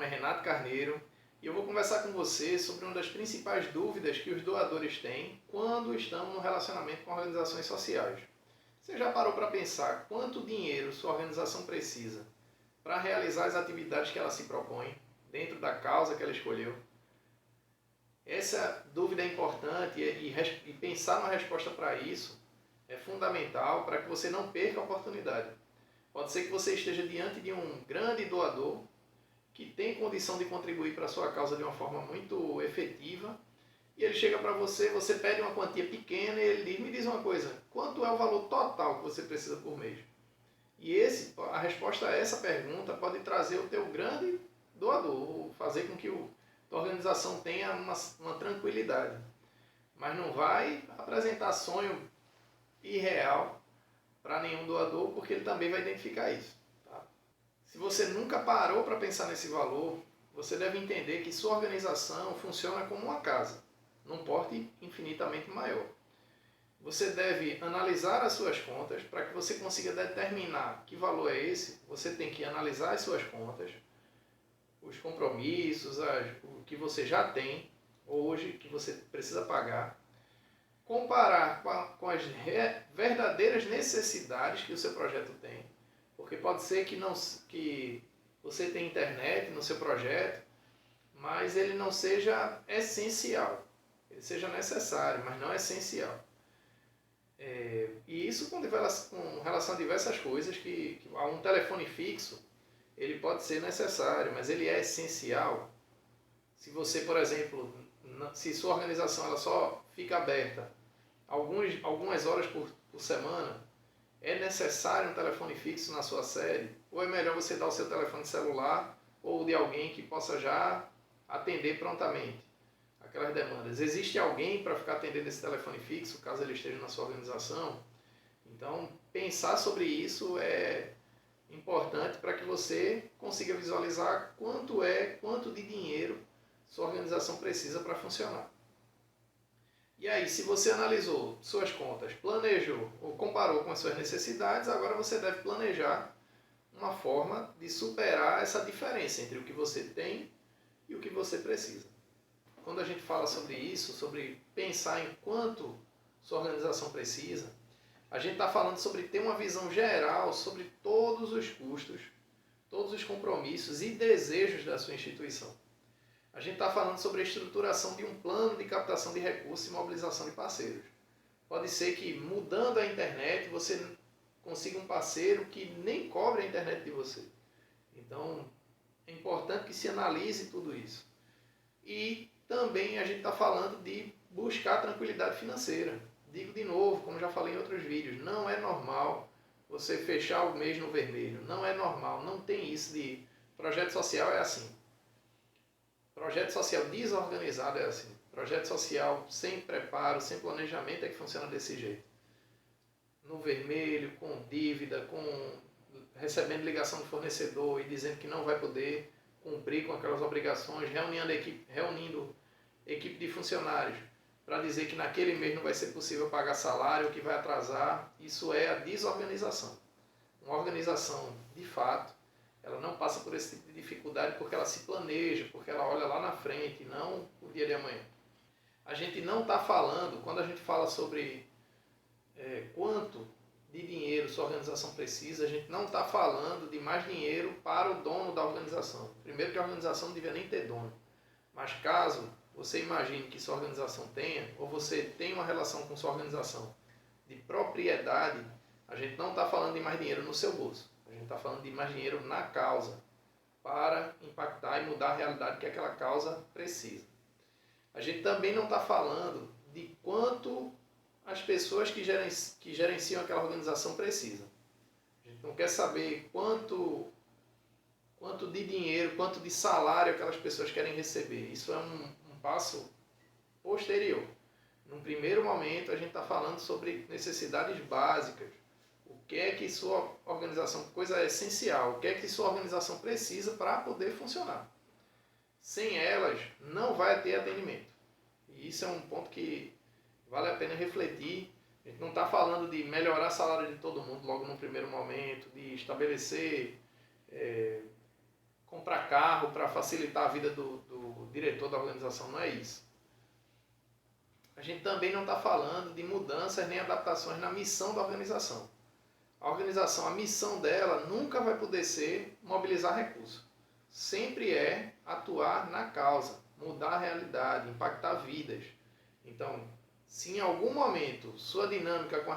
Renato Carneiro e eu vou conversar com você sobre uma das principais dúvidas que os doadores têm quando estão no relacionamento com organizações sociais. Você já parou para pensar quanto dinheiro sua organização precisa para realizar as atividades que ela se propõe dentro da causa que ela escolheu? Essa dúvida é importante e pensar uma resposta para isso é fundamental para que você não perca a oportunidade. Pode ser que você esteja diante de um grande doador que tem condição de contribuir para a sua causa de uma forma muito efetiva e ele chega para você, você pede uma quantia pequena e ele diz, me diz uma coisa, quanto é o valor total que você precisa por mês? E a resposta a essa pergunta pode trazer o teu grande doador, fazer com que a organização tenha uma tranquilidade. Mas não vai apresentar sonho irreal para nenhum doador, porque ele também vai identificar isso. Tá? Se você nunca parou para pensar nesse valor, você deve entender que sua organização funciona como uma casa, num porte infinitamente maior. Você deve analisar as suas contas para que você consiga determinar que valor é esse. Você tem que analisar as suas contas, os compromissos, o que você já tem hoje, que você precisa pagar, comparar com as verdadeiras necessidades que o seu projeto tem, porque pode ser que você tenha internet no seu projeto, mas ele não seja essencial, ele seja necessário, mas não essencial. E isso com relação a diversas coisas, que um telefone fixo, ele pode ser necessário, mas ele é essencial. Se você, por exemplo, se sua organização ela só fica aberta algumas horas por semana, é necessário um telefone fixo na sua sede? Ou é melhor você dar o seu telefone celular ou de alguém que possa já atender prontamente aquelas demandas? Existe alguém para ficar atendendo esse telefone fixo, caso ele esteja na sua organização? Então, pensar sobre isso é importante para que você consiga visualizar quanto de dinheiro sua organização precisa para funcionar. E aí, se você analisou suas contas, planejou ou comparou com as suas necessidades, agora você deve planejar uma forma de superar essa diferença entre o que você tem e o que você precisa. Quando a gente fala sobre isso, sobre pensar em quanto sua organização precisa, a gente está falando sobre ter uma visão geral sobre todos os custos, todos os compromissos e desejos da sua instituição. A gente está falando sobre a estruturação de um plano de captação de recursos e mobilização de parceiros. Pode ser que, mudando a internet, você consiga um parceiro que nem cobre a internet de você. Então, é importante que se analise tudo isso. E também a gente está falando de buscar tranquilidade financeira. Digo de novo, como já falei em outros vídeos, não é normal você fechar o mês no vermelho. Não é normal, não tem isso de projeto social é assim. Projeto social desorganizado é assim. Projeto social sem preparo, sem planejamento é que funciona desse jeito. No vermelho, com dívida, recebendo ligação do fornecedor e dizendo que não vai poder cumprir com aquelas obrigações, reunindo equipe de funcionários para dizer que naquele mês não vai ser possível pagar salário, que vai atrasar. Isso é a desorganização. Uma organização, de fato, ela não passa por esse tipo de dificuldade porque ela se planeja, porque ela olha lá na frente, não o dia de amanhã. A gente não está falando, quando a gente fala sobre quanto de dinheiro sua organização precisa, a gente não está falando de mais dinheiro para o dono da organização. Primeiro que a organização não devia nem ter dono. Mas caso você imagine que sua organização tenha, ou você tem uma relação com sua organização de propriedade, a gente não está falando de mais dinheiro no seu bolso. A gente está falando de mais dinheiro na causa, para impactar e mudar a realidade que aquela causa precisa. A gente também não está falando de quanto as pessoas que gerenciam aquela organização precisam. A gente não quer saber quanto de dinheiro, quanto de salário aquelas pessoas querem receber. Isso é um passo posterior. Num primeiro momento, a gente está falando sobre necessidades básicas. O que é que sua organização, coisa essencial, o que é que sua organização precisa para poder funcionar. Sem elas, não vai ter atendimento. E isso é um ponto que vale a pena refletir. A gente não está falando de melhorar o salário de todo mundo logo no primeiro momento, de estabelecer, comprar carro dado para facilitar a vida do diretor da organização, não é isso. A gente também não está falando de mudanças nem adaptações na missão da organização. A organização, a missão dela nunca vai poder ser mobilizar recursos. Sempre é atuar na causa, mudar a realidade, impactar vidas. Então, se em algum momento sua dinâmica com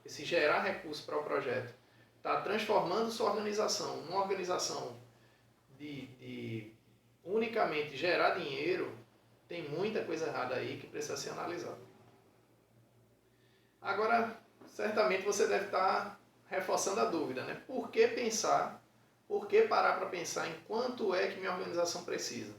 esse gerar recursos para o projeto está transformando sua organização numa organização de unicamente gerar dinheiro, tem muita coisa errada aí que precisa ser analisada. Agora, certamente você deve estar reforçando a dúvida, né? Por que pensar, por que parar para pensar em quanto é que minha organização precisa?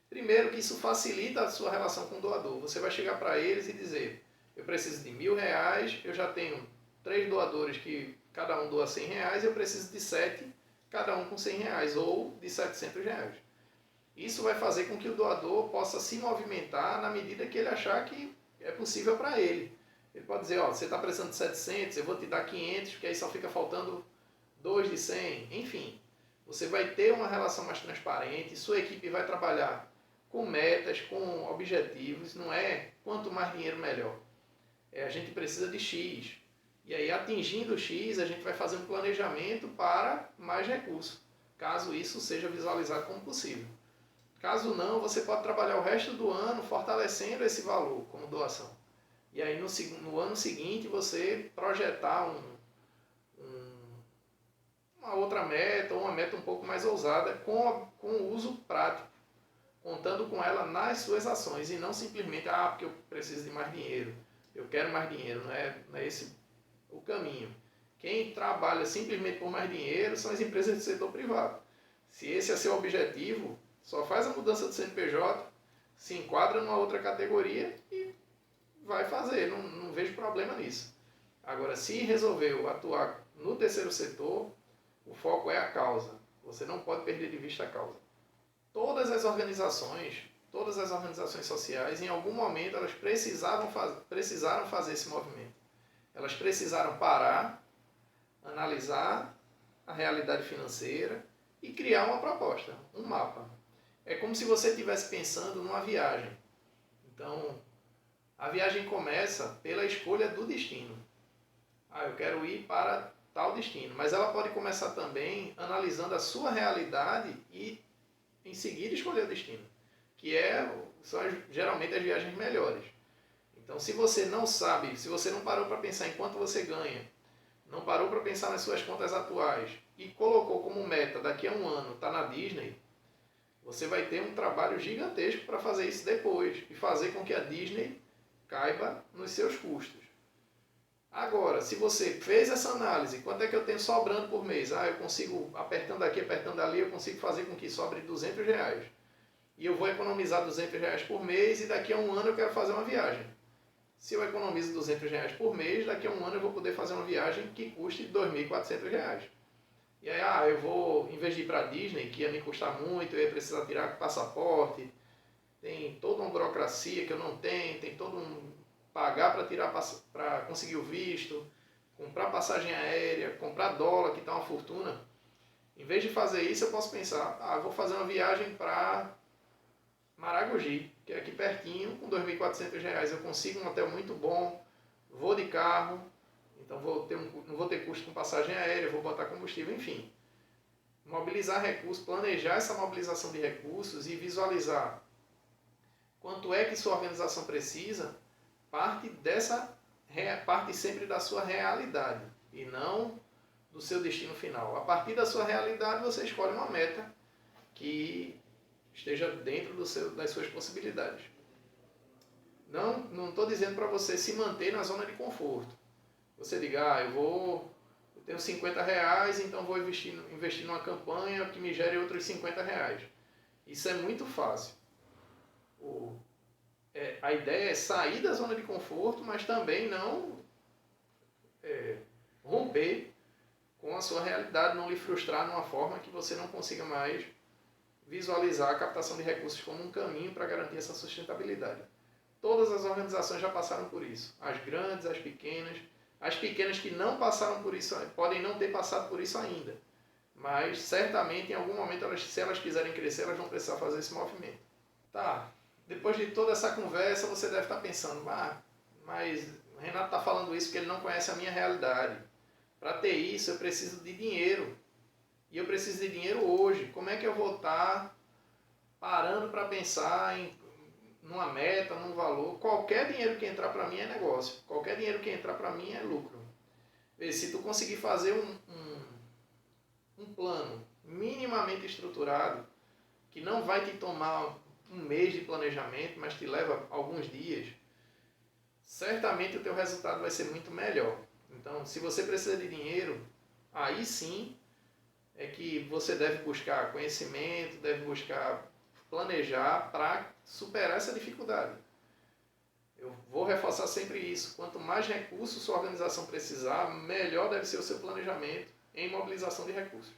Primeiro, que isso facilita a sua relação com o doador. Você vai chegar para eles e dizer, eu preciso de R$1.000, eu já tenho 3 doadores que cada um doa R$100, eu preciso de 7, cada um com R$100, ou de R$700. Isso vai fazer com que o doador possa se movimentar na medida que ele achar que é possível para ele. Ele pode dizer, ó, você está precisando de 700, eu vou te dar 500, porque aí só fica faltando 2 de 100. Enfim, você vai ter uma relação mais transparente, sua equipe vai trabalhar com metas, com objetivos, não é quanto mais dinheiro melhor. A gente precisa de X. E aí, atingindo X, a gente vai fazer um planejamento para mais recursos, caso isso seja visualizado como possível. Caso não, você pode trabalhar o resto do ano fortalecendo esse valor como doação. E aí no ano seguinte você projetar uma outra meta, ou uma meta um pouco mais ousada com o uso prático, contando com ela nas suas ações e não simplesmente, porque eu preciso de mais dinheiro, eu quero mais dinheiro, não é esse o caminho. Quem trabalha simplesmente por mais dinheiro são as empresas do setor privado. Se esse é seu objetivo, só faz a mudança do CNPJ, se enquadra numa outra categoria e vai fazer, não vejo problema nisso. Agora, se resolveu atuar no terceiro setor, o foco é a causa. Você não pode perder de vista a causa. Todas as organizações sociais, em algum momento, elas precisaram fazer esse movimento. Elas precisaram parar, analisar a realidade financeira e criar uma proposta, um mapa. É como se você estivesse pensando numa viagem. Então, a viagem começa pela escolha do destino. Eu quero ir para tal destino. Mas ela pode começar também analisando a sua realidade e, em seguida, escolher o destino. Que são geralmente as viagens melhores. Então, se você não sabe, se você não parou para pensar em quanto você ganha, não parou para pensar nas suas contas atuais e colocou como meta daqui a um ano estar na Disney, você vai ter um trabalho gigantesco para fazer isso depois e fazer com que a Disney caiba nos seus custos. Agora, se você fez essa análise, quanto é que eu tenho sobrando por mês? Eu consigo, apertando aqui, apertando ali, eu consigo fazer com que sobre R$200. E eu vou economizar R$200 por mês e daqui a um ano eu quero fazer uma viagem. Se eu economizo R$200 por mês, daqui a um ano eu vou poder fazer uma viagem que custe R$2.400. E aí, eu vou, em vez de ir para a Disney, que ia me custar muito, eu ia precisar tirar passaporte, tem toda uma burocracia que eu não tenho, tem todo pagar para conseguir o visto, comprar passagem aérea, comprar dólar, que está uma fortuna. Em vez de fazer isso, eu posso pensar, eu vou fazer uma viagem para Maragogi, que é aqui pertinho, com R$2.400 eu consigo um hotel muito bom, vou de carro, então não vou ter custo com passagem aérea, vou botar combustível, enfim. Mobilizar recursos, planejar essa mobilização de recursos e visualizar quanto é que sua organização precisa, parte sempre da sua realidade e não do seu destino final. A partir da sua realidade, você escolhe uma meta que esteja dentro das suas possibilidades. Não estou dizendo para você se manter na zona de conforto. Você diga, eu tenho R$50, então vou investir numa campanha que me gere outros R$50. Isso é muito fácil. A ideia é sair da zona de conforto, mas também não romper com a sua realidade, não lhe frustrar numa forma que você não consiga mais visualizar a captação de recursos como um caminho para garantir essa sustentabilidade. Todas as organizações já passaram por isso, as grandes, as pequenas que não passaram por isso, podem não ter passado por isso ainda, Mas certamente em algum momento, se elas quiserem crescer, elas vão precisar fazer esse movimento. Tá, depois de toda essa conversa, você deve estar pensando, mas o Renato está falando isso porque ele não conhece a minha realidade. Para ter isso, eu preciso de dinheiro. E eu preciso de dinheiro hoje. Como é que eu vou estar parando para pensar numa meta, num valor? Qualquer dinheiro que entrar para mim é negócio. Qualquer dinheiro que entrar para mim é lucro. Se tu conseguir fazer um plano minimamente estruturado, que não vai te tomar um mês de planejamento, mas te leva alguns dias, certamente o teu resultado vai ser muito melhor. Então, se você precisa de dinheiro, aí sim é que você deve buscar conhecimento, deve buscar planejar para superar essa dificuldade. Eu vou reforçar sempre isso. Quanto mais recursos sua organização precisar, melhor deve ser o seu planejamento em mobilização de recursos.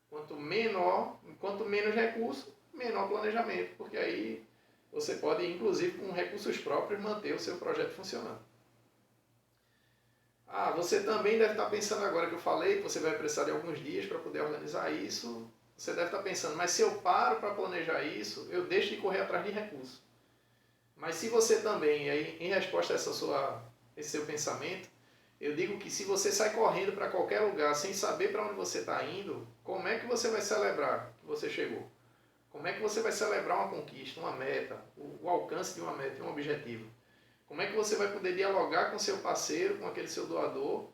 Quanto menos recurso, menor planejamento, porque aí você pode, inclusive com recursos próprios, manter o seu projeto funcionando. Você também deve estar pensando agora que eu falei que você vai precisar de alguns dias para poder organizar isso. Você deve estar pensando, mas se eu paro para planejar isso, eu deixo de correr atrás de recursos. Mas se você também, aí, em resposta a esse seu pensamento, eu digo que se você sai correndo para qualquer lugar sem saber para onde você está indo, como é que você vai celebrar que você chegou? Como é que você vai celebrar uma conquista, uma meta, o alcance de uma meta, de um objetivo? Como é que você vai poder dialogar com seu parceiro, com aquele seu doador,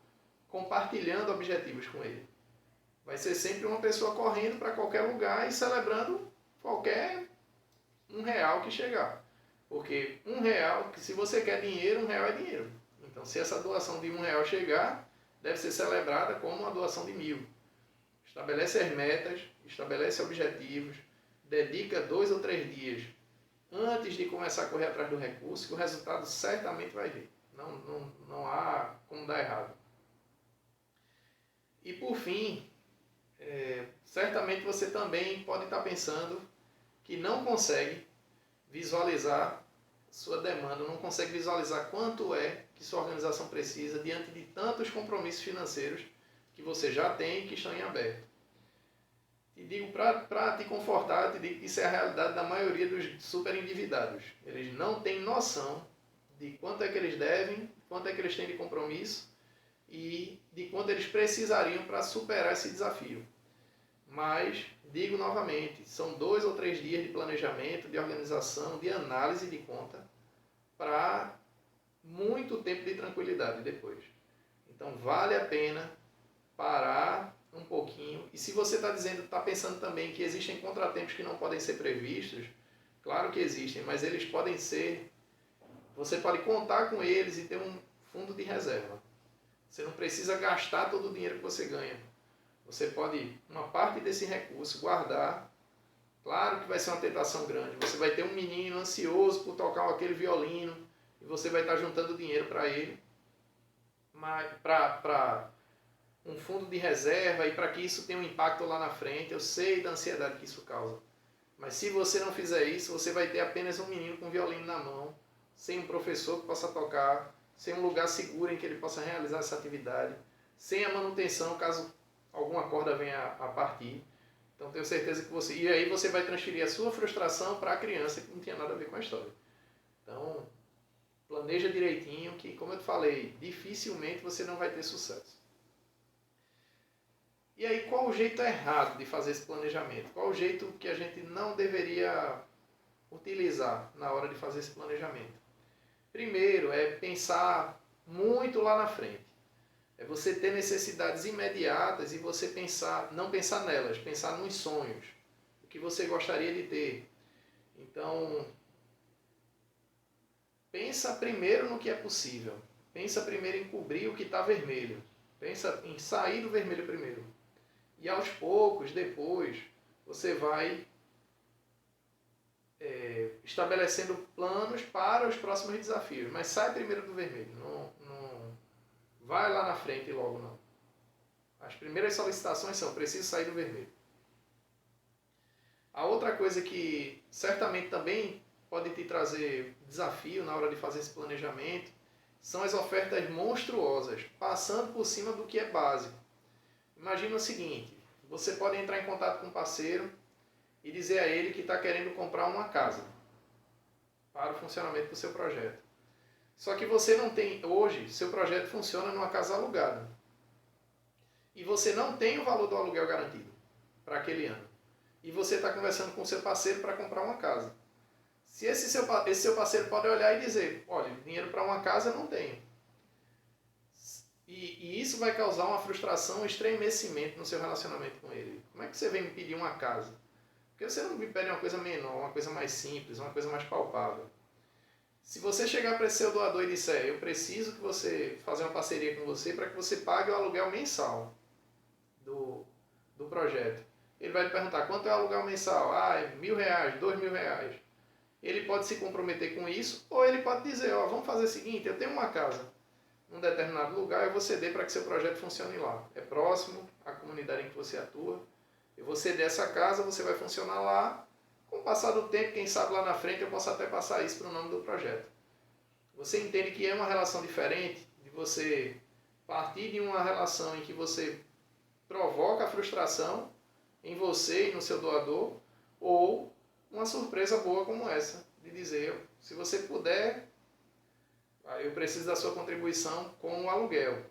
compartilhando objetivos com ele? Vai ser sempre uma pessoa correndo para qualquer lugar e celebrando qualquer R$1 que chegar. Porque R$1, se você quer dinheiro, R$1 é dinheiro. Então, se essa doação de R$1 chegar, deve ser celebrada como uma doação de 1.000. Estabelece as metas, estabelece objetivos, dedica 2 ou 3 dias antes de começar a correr atrás do recurso, que o resultado certamente vai vir. Não há como dar errado. E por fim, certamente você também pode estar pensando que não consegue visualizar sua demanda, não consegue visualizar quanto é que sua organização precisa diante de tantos compromissos financeiros que você já tem e que estão em aberto. Te digo, para te confortar, te digo que isso é a realidade da maioria dos super endividados. Eles não têm noção de quanto é que eles devem, quanto é que eles têm de compromisso e de quanto eles precisariam para superar esse desafio. Mas, digo novamente, são 2 ou 3 dias de planejamento, de organização, de análise de conta para muito tempo de tranquilidade depois. Então, vale a pena parar um pouquinho. E se você está pensando também que existem contratempos que não podem ser previstos, claro que existem, mas eles podem ser, você pode contar com eles e ter um fundo de reserva. Você não precisa gastar todo o dinheiro que você ganha. Você pode, uma parte desse recurso, guardar. Claro que vai ser uma tentação grande. Você vai ter um menino ansioso por tocar aquele violino e você vai estar juntando dinheiro para ele, para um fundo de reserva e para que isso tenha um impacto lá na frente. Eu sei da ansiedade que isso causa. Mas se você não fizer isso, você vai ter apenas um menino com um violino na mão, sem um professor que possa tocar, sem um lugar seguro em que ele possa realizar essa atividade, sem a manutenção caso alguma corda venha a partir. Então tenho certeza que você... E aí você vai transferir a sua frustração para a criança que não tinha nada a ver com a história. Então, planeja direitinho que, como eu te falei, dificilmente você não vai ter sucesso. E aí, qual o jeito errado de fazer esse planejamento? Qual o jeito que a gente não deveria utilizar na hora de fazer esse planejamento? Primeiro, é pensar muito lá na frente. É você ter necessidades imediatas e você não pensar nelas, pensar nos sonhos, o que você gostaria de ter. Então, pensa primeiro no que é possível. Pensa primeiro em cobrir o que está vermelho. Pensa em sair do vermelho primeiro. E aos poucos, depois, você vai estabelecendo planos para os próximos desafios. Mas sai primeiro do vermelho. Não vai lá na frente logo, não. As primeiras solicitações são: preciso sair do vermelho. A outra coisa que certamente também pode te trazer desafio na hora de fazer esse planejamento são as ofertas monstruosas, passando por cima do que é básico. Imagina o seguinte: você pode entrar em contato com o parceiro e dizer a ele que está querendo comprar uma casa para o funcionamento do seu projeto. Só que você não tem, hoje, seu projeto funciona numa casa alugada. E você não tem o valor do aluguel garantido para aquele ano. E você está conversando com o seu parceiro para comprar uma casa. Se esse seu parceiro pode olhar e dizer, olha, dinheiro para uma casa eu não tenho. E isso vai causar uma frustração, um estremecimento no seu relacionamento com ele. Como é que você vem me pedir uma casa? Porque você não me pede uma coisa menor, uma coisa mais simples, uma coisa mais palpável. Se você chegar para esse seu doador e disser, eu preciso que você fazer uma parceria com você para que você pague o aluguel mensal do projeto. Ele vai lhe perguntar, quanto é o aluguel mensal? Ah, é R$1.000, R$2.000. Ele pode se comprometer com isso, ou ele pode dizer, ó, vamos fazer o seguinte, eu tenho uma casa num determinado lugar, eu vou ceder para que seu projeto funcione lá. É próximo à comunidade em que você atua. Eu vou ceder essa casa, você vai funcionar lá. Com o passar do tempo, quem sabe lá na frente eu posso até passar isso para o nome do projeto. Você entende que é uma relação diferente de você partir de uma relação em que você provoca a frustração em você e no seu doador, ou uma surpresa boa como essa, de dizer, se você puder, eu preciso da sua contribuição com o aluguel.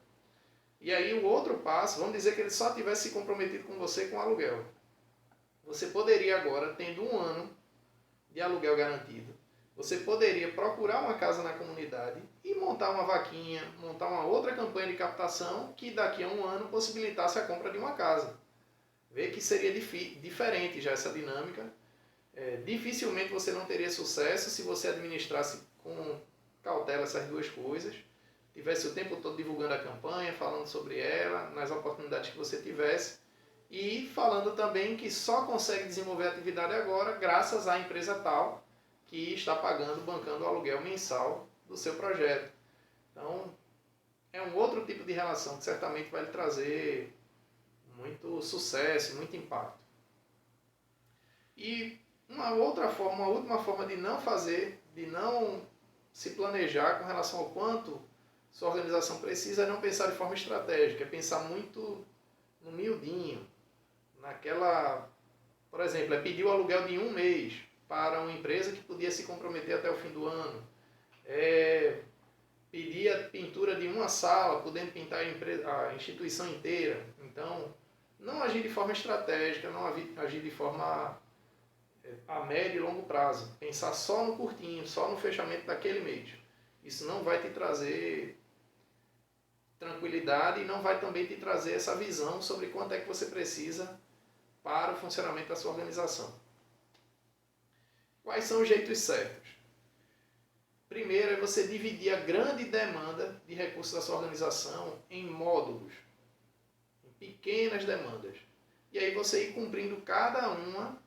E aí o outro passo, vamos dizer que ele só tivesse se comprometido com você com o aluguel. Você poderia agora, tendo um ano de aluguel garantido, você poderia procurar uma casa na comunidade e montar uma vaquinha, montar uma outra campanha de captação que daqui a um ano possibilitasse a compra de uma casa. Vê que seria diferente já essa dinâmica. Dificilmente você não teria sucesso se você administrasse com cautela essas duas coisas, tivesse o tempo todo divulgando a campanha, falando sobre ela, nas oportunidades que você tivesse, e falando também que só consegue desenvolver a atividade agora graças à empresa tal que está pagando, bancando o aluguel mensal do seu projeto. Então, é um outro tipo de relação que certamente vai lhe trazer muito sucesso, muito impacto. E uma outra forma, uma última forma de não fazer, de não se planejar com relação ao quanto sua organização precisa, é não pensar de forma estratégica, é pensar muito no miudinho, naquela, por exemplo, é pedir o aluguel de um mês para uma empresa que podia se comprometer até o fim do ano, pedir a pintura de uma sala, podendo pintar a instituição inteira. Então, não agir de forma estratégica, não agir de forma a médio e longo prazo. Pensar só no curtinho, só no fechamento daquele mês. Isso não vai te trazer tranquilidade e não vai também te trazer essa visão sobre quanto é que você precisa para o funcionamento da sua organização. Quais são os jeitos certos? Primeiro é você dividir a grande demanda de recursos da sua organização em módulos, em pequenas demandas. E aí você ir cumprindo cada uma,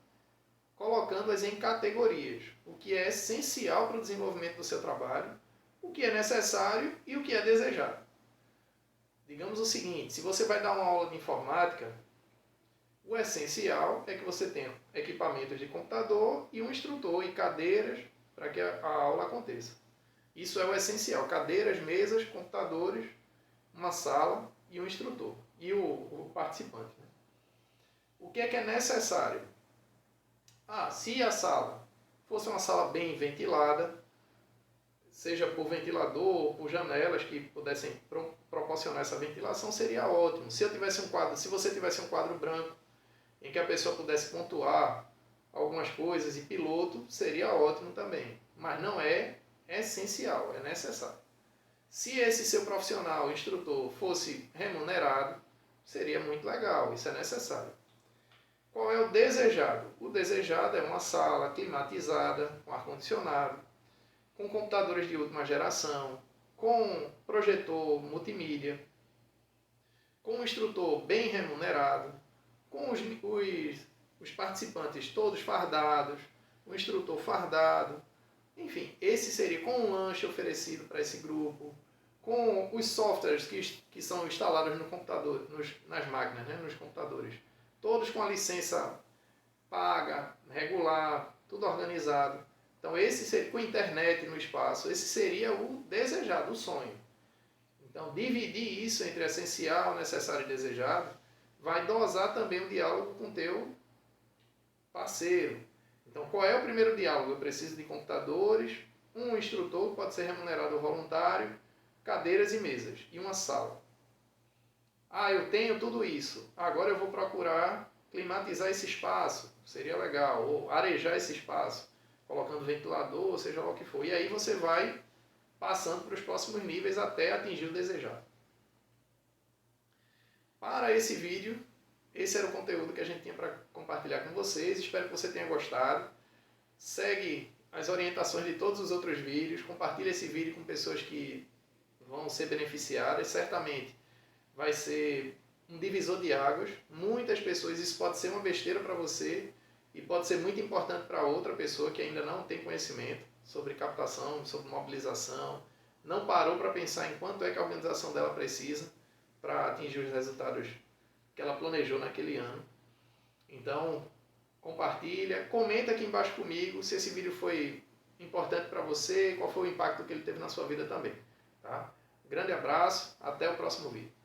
colocando-as em categorias. O que é essencial para o desenvolvimento do seu trabalho, o que é necessário e o que é desejado. Digamos o seguinte, se você vai dar uma aula de informática, o essencial é que você tenha equipamentos de computador e um instrutor e cadeiras para que a aula aconteça. Isso é o essencial, cadeiras, mesas, computadores, uma sala e um instrutor, e o participante. Né? O que é necessário? Se a sala fosse uma sala bem ventilada, seja por ventilador ou por janelas que pudessem proporcionar essa ventilação, seria ótimo. Se você tivesse um quadro branco, em que a pessoa pudesse pontuar algumas coisas e piloto, seria ótimo também. Mas não é essencial, é necessário. Se esse seu profissional, instrutor, fosse remunerado, seria muito legal, isso é necessário. Qual é o desejado? O desejado é uma sala climatizada, com ar-condicionado, com computadores de última geração, com projetor multimídia, com um instrutor bem remunerado, com os participantes todos fardados, o instrutor fardado, enfim, esse seria com um lanche oferecido para esse grupo, com os softwares que são instalados no computador, nas máquinas, né, nos computadores, todos com a licença paga, regular, tudo organizado. Então esse seria, com internet no espaço, esse seria o desejado, o sonho. Então dividir isso entre essencial, necessário e desejado vai dosar também o diálogo com o teu parceiro. Então, qual é o primeiro diálogo? Eu preciso de computadores, um instrutor, pode ser remunerado ou voluntário, cadeiras e mesas, e uma sala. Ah, eu tenho tudo isso. Agora eu vou procurar climatizar esse espaço. Seria legal. Ou arejar esse espaço, colocando ventilador, seja lá o que for. E aí você vai passando para os próximos níveis até atingir o desejado. Para esse vídeo, esse era o conteúdo que a gente tinha para compartilhar com vocês. Espero que você tenha gostado. Segue as orientações de todos os outros vídeos. Compartilhe esse vídeo com pessoas que vão ser beneficiadas. Certamente vai ser um divisor de águas. Muitas pessoas, isso pode ser uma besteira para você e pode ser muito importante para outra pessoa que ainda não tem conhecimento sobre captação, sobre mobilização, não parou para pensar em quanto é que a organização dela precisa para atingir os resultados que ela planejou naquele ano. Então, compartilha, comenta aqui embaixo comigo se esse vídeo foi importante para você, qual foi o impacto que ele teve na sua vida também. Tá? Grande abraço, até o próximo vídeo.